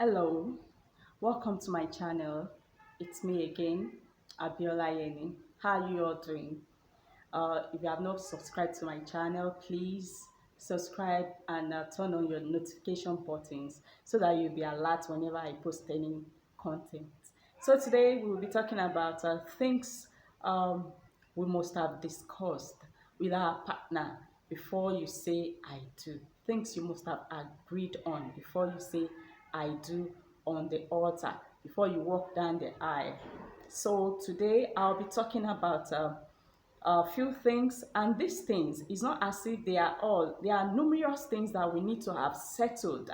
Hello, welcome to my channel. It's me again, Abiola Yeni. How are you all doing? If you have not subscribed to my channel, please subscribe and turn on your notification buttons so that you'll be alert whenever I post any content. So today we will be talking about things we must have discussed with our partner before you say I do. Things you must have agreed on before you say I do on the altar, before you walk down the aisle. So today I'll be talking about a few things, and these things is not as if they are all. There are numerous things that we need to have settled,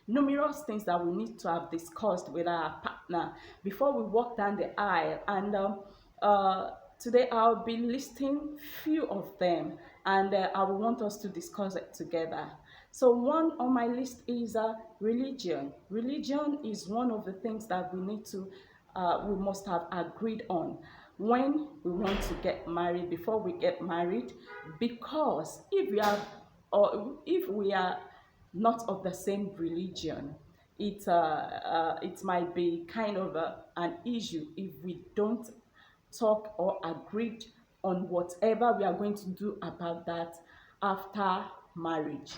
numerous things that we need to have discussed with our partner before we walk down the aisle. And today I'll be listing few of them, and I will want us to discuss it together. So one on my list is religion. Religion is one of the things that we must have agreed on when we want to get married, before we get married, because if we are not of the same religion, it might be kind of an issue if we don't talk or agreed on whatever we are going to do about that after marriage,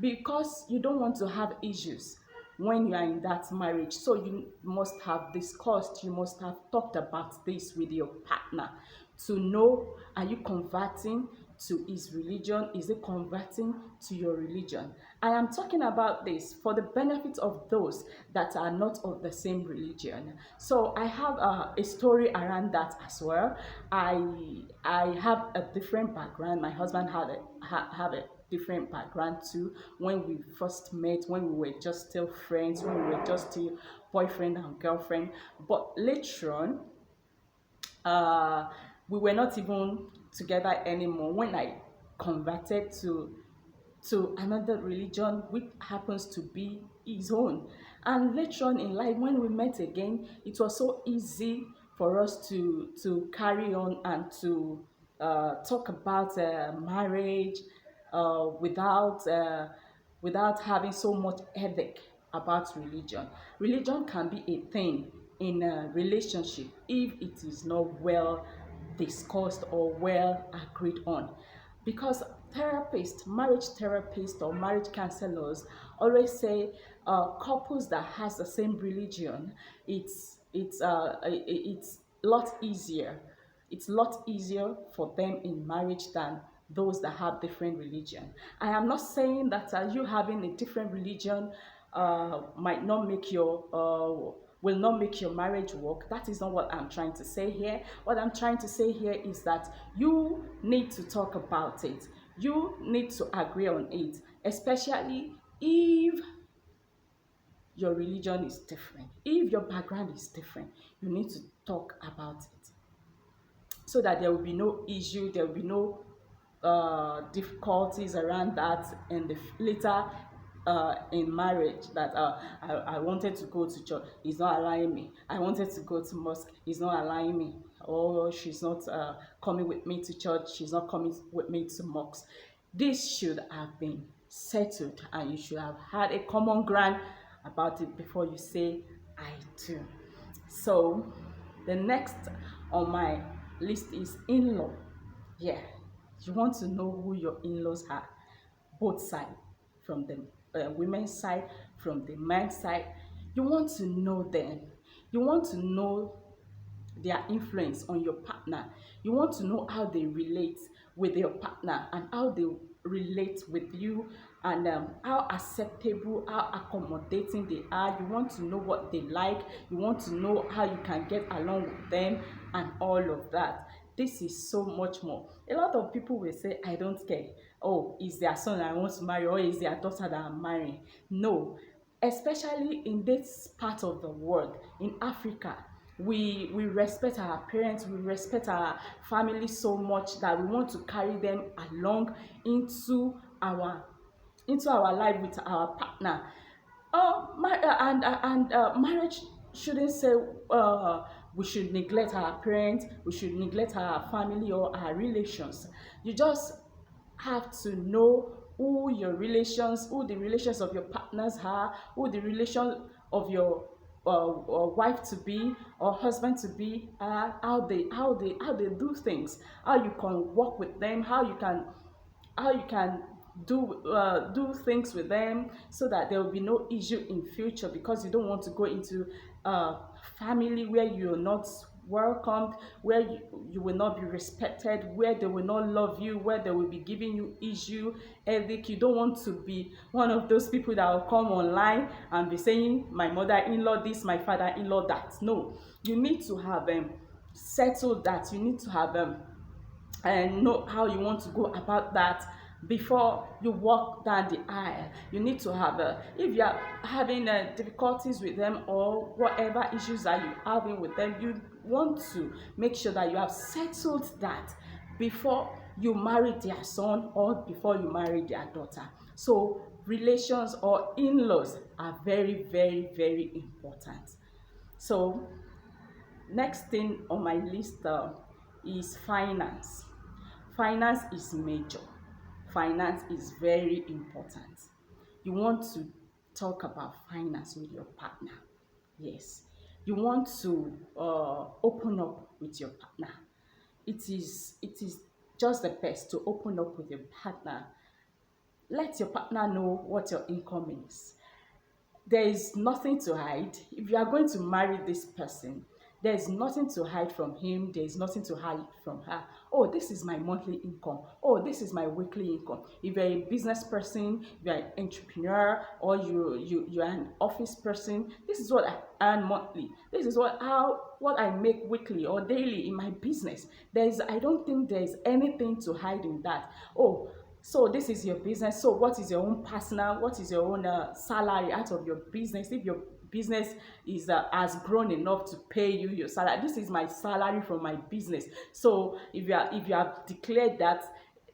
because you don't want to have issues when you are in that marriage. So you must have discussed, you must have talked about this with your partner to know, are you converting to his religion? Is it converting to your religion? I am talking about this for the benefit of those that are not of the same religion. So I have a story around that as well. I have a different background. My husband have a different background too. When we first met, when we were just still friends, when we were just still boyfriend and girlfriend, but later on, we were not even together anymore when I converted to another religion, which happens to be his own. And later on in life, when we met again, it was so easy for us to carry on and to talk about marriage without having so much headache about religion. Religion can be a thing in a relationship if it is not well discussed or well agreed on, because therapists, marriage therapists or marriage counselors always say couples that has the same religion, it's a lot easier. It's a lot easier for them in marriage than those that have different religion. I am not saying that you having a different religion might not make your will not make your marriage work. That is not what I'm trying to say here. What I'm trying to say here is that you need to talk about it. You need to agree on it, especially if your religion is different. If your background is different, you need to talk about it so that there will be no issue, there will be no difficulties around that in the later in marriage, that I wanted to go to church, he's not allowing me. I wanted to go to mosque, he's not allowing me. Or she's not coming with me to church, she's not coming with me to mosque. This should have been settled, and you should have had a common ground about it before you say I do. So the next on my list is in-law. Yeah, you want to know who your in-laws are, both sides, from the women's side, from the men's side. You want to know them. You want to know their influence on your partner. You want to know how they relate with your partner and how they relate with you, and how acceptable, how accommodating they are. You want to know what they like. You want to know how you can get along with them and all of that. This is so much more. A lot of people will say, I don't care. Oh, is their son I want to marry, or is their daughter that I'm marrying? No, especially in this part of the world, in Africa, we respect our parents, we respect our family so much that we want to carry them along into our life with our partner. Marriage shouldn't say we should neglect our parents, we should neglect our family or our relations. You just have to know who the relations of your partners are, who the relation your wife to be or husband to be, how they do things, how you can work with them, how you can do things with them, so that there will be no issue in future, because you don't want to go into a family where you're not welcomed, where you will not be respected, where they will not love you, where they will be giving you issue, headache. You don't want to be one of those people that will come online and be saying my mother-in-law this, my father-in-law that. No, you need to have settled that. You need to have and know how you want to go about that before you walk down the aisle. You need to have if you are having difficulties with them, or whatever issues that you are having with them, you want to make sure that you have settled that before you marry their son or before you marry their daughter. So relations or in-laws are very, very, very important. So next thing on my list is finance. Finance is major. Finance is very important. You want to talk about finance with your partner. Yes. You want to open up with your partner. It is just the best to open up with your partner. Let your partner know what your income is. There is nothing to hide. If you are going to marry this person, there is nothing to hide from him, there is nothing to hide from her. Oh, this is my monthly income. Oh, this is my weekly income. If you're a business person, you're an entrepreneur, or you're an office person, this is what I earn monthly. This is what I make weekly or daily in my business. I don't think there is anything to hide in that. Oh, so this is your business. So what is your own personal, what is your own salary out of your business? If your business is has grown enough to pay you your salary, this is my salary from my business. So if you have declared that,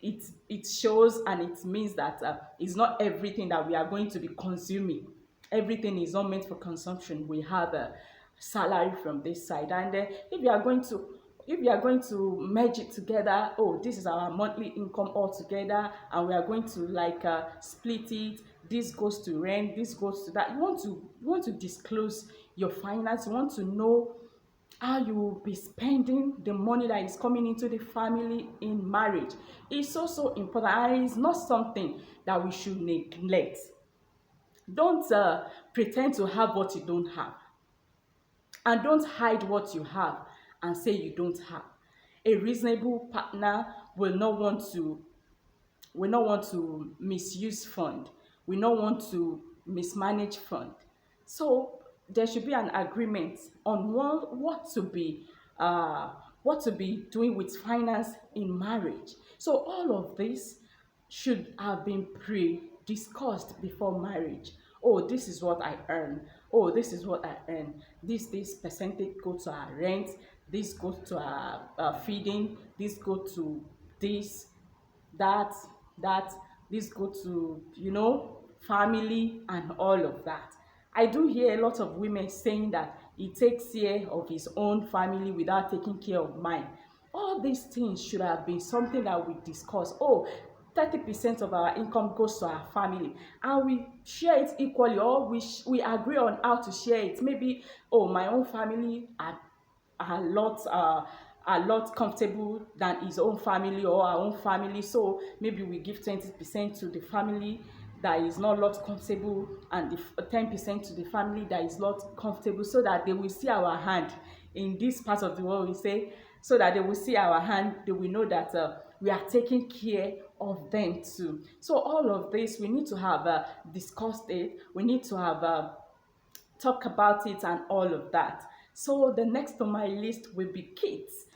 it shows, and it means that it's not everything that we are going to be consuming. Everything is not meant for consumption. We have a salary from this side, and if you are going to merge it together, oh, this is our monthly income all together, and we are going to split it. This goes to rent, this goes to that. You want to disclose your finance. You want to know how you will be spending the money that is coming into the family in marriage. It's so important, and it's not something that we should neglect. Don't pretend to have what you don't have, and don't hide what you have and say you don't have. A reasonable partner will not want to misuse fund, will not want to mismanage fund. So there should be an agreement on what to be doing with finance in marriage. So all of this should have been pre-discussed before marriage. Oh, this is what I earn. Oh, this is what I earn. This percentage goes to our rent. This goes to our feeding. This goes to this, that, that. This goes to family and all of that. I do hear a lot of women saying that he takes care of his own family without taking care of mine. All these things should have been something that we discuss. Oh, 30% of our income goes to our family, and we share it equally, or we agree on how to share it. Maybe, oh, my own family are a lot comfortable than his own family or our own family, so maybe we give 20% to the family that is not lot comfortable, and the 10% to the family that is not comfortable, so that they will see our hand in this part of the world, we say, so that they will see our hand. They will know that we are taking care of them too. So all of this, we need to have discussed it. We need to have talk about it and all of that. So the next on my list will be kids.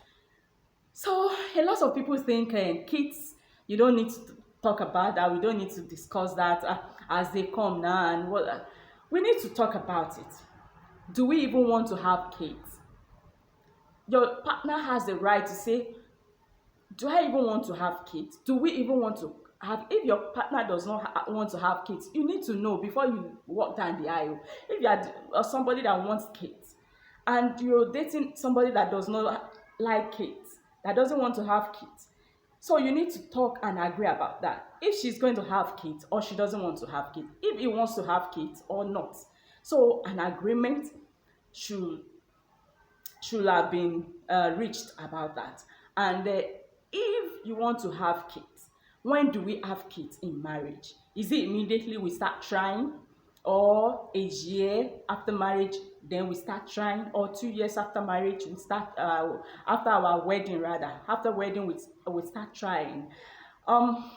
So a lot of people think kids, you don't need to talk about that. We don't need to discuss that as they come now, and what we need to talk about it. Do we even want to have kids? Your partner has the right to say, do I even want to have kids? Do we even want to have? If your partner does not want to have kids, you need to know before you walk down the aisle. If you are somebody that wants kids, and you're dating somebody that does not like kids, that doesn't want to have kids, so you need to talk and agree about that. If she's going to have kids or she doesn't want to have kids, if he wants to have kids or not. So an agreement should should have been reached about that. And if you want to have kids, when do we have kids in marriage? Is it immediately we start trying, or a year after marriage then we start trying, or 2 years after marriage we start after our wedding, rather after wedding we start trying? um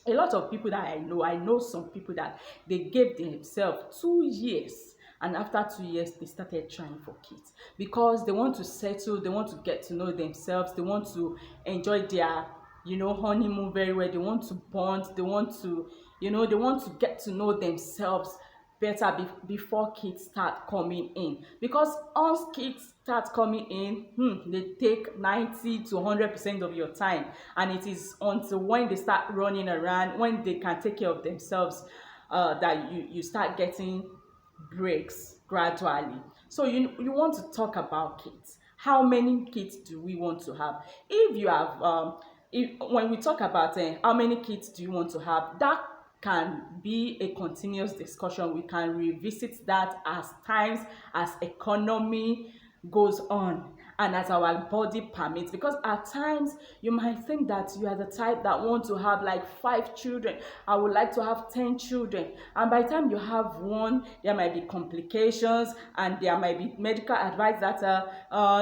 a lot of people that I know some people that they gave themselves 2 years, and after 2 years they started trying for kids because they want to settle, they want to get to know themselves, they want to enjoy their honeymoon very well, they want to bond, they want to they want to get to know themselves better before kids start coming in. Because once kids start coming in, they take 90 to 100% of your time, and it is until when they start running around, when they can take care of themselves, that you start getting breaks gradually. So you want to talk about kids. How many kids do we want to have? If you have when we talk about how many kids do you want to have, that can be a continuous discussion. We can revisit that as times, as economy goes on, and as our body permits. Because at times you might think that you are the type that want to have like 5 children. I would like to have 10 children, and by the time you have one, there might be complications, and there might be medical advice that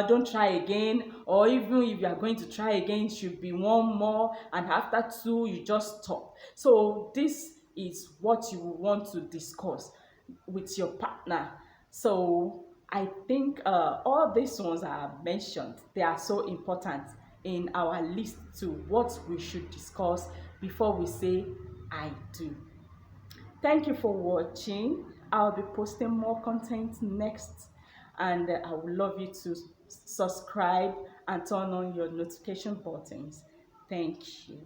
don't try again, or even if you are going to try again, it should be one more, and after two you just stop. So this is what you want to discuss with your partner. So I think all these ones I have mentioned, they are so important in our list to what we should discuss before we say I do. Thank you for watching. I'll be posting more content next, and I would love you to subscribe and turn on your notification buttons. Thank you.